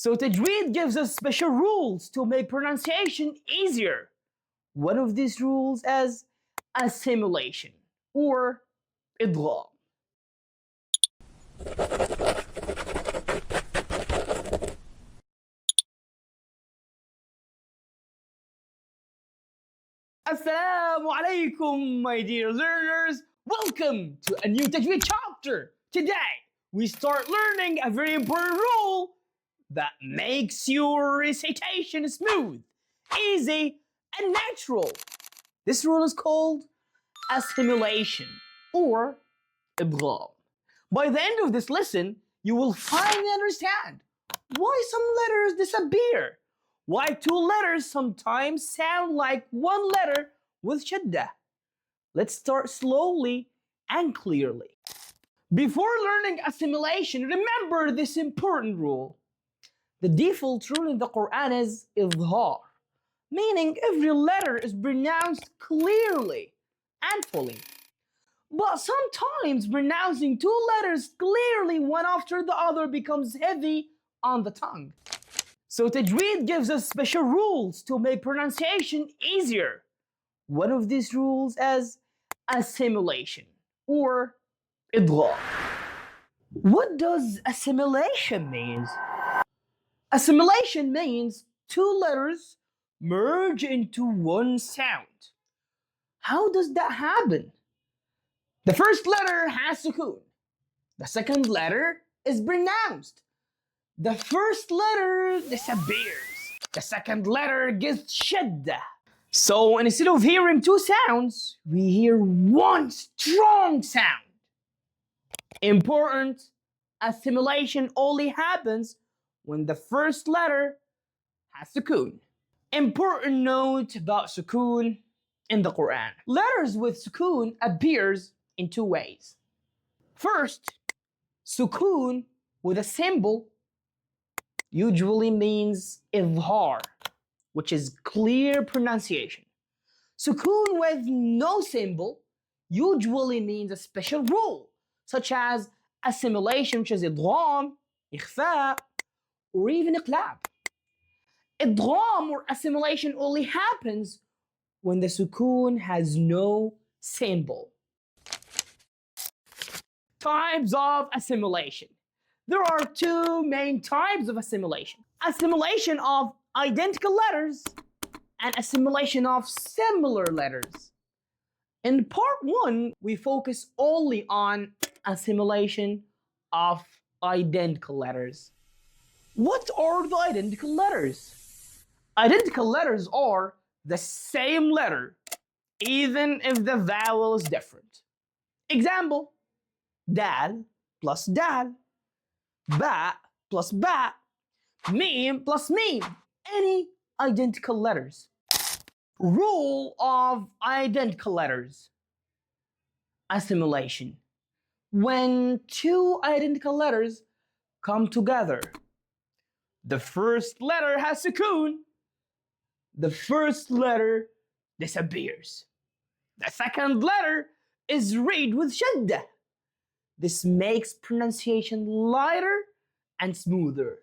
So Tajweed gives us special rules to make pronunciation easier. One of these rules is assimilation or Idgham. Assalamu alaikum, my dear learners. Welcome to a new Tajweed chapter. Today, we start learning a very important rule that makes your recitation smooth, easy, and natural. This rule is called assimilation or Idgham. By the end of this lesson, you will finally understand why some letters disappear, why two letters sometimes sound like one letter with shadda. Let's start slowly and clearly. Before learning assimilation, remember this important rule. The default rule in the Quran is idhar, meaning every letter is pronounced clearly and fully. But sometimes pronouncing two letters clearly one after the other becomes heavy on the tongue. So Tajweed gives us special rules to make pronunciation easier. One of these rules is assimilation or idgham. What does assimilation mean? Assimilation means two letters merge into one sound. How does that happen? The first letter has sukoon. The second letter is pronounced. The first letter disappears. The second letter gets shadda. So instead of hearing two sounds, we hear one strong sound. Important, assimilation only happens when the first letter has sukoon. Important note about sukoon in the Quran. Letters with sukoon appears in two ways. First, sukoon with a symbol usually means idhar, which is clear pronunciation. Sukoon with no symbol usually means a special rule, such as assimilation, which is idgham, ikhfa, or even iqlab. Idgham or assimilation only happens when the sukoon has no symbol. Types of assimilation. There are two main types of assimilation. Assimilation of identical letters and assimilation of similar letters. In part 1, we focus only on assimilation of identical letters. What are the identical letters? Identical letters are the same letter, even if the vowel is different. Example, dal plus dal, ba plus ba, mim plus mim, any identical letters. Rule of identical letters. Assimilation. When two identical letters come together, the first letter has sukoon, the first letter disappears. The second letter is read with shadda. This makes pronunciation lighter and smoother.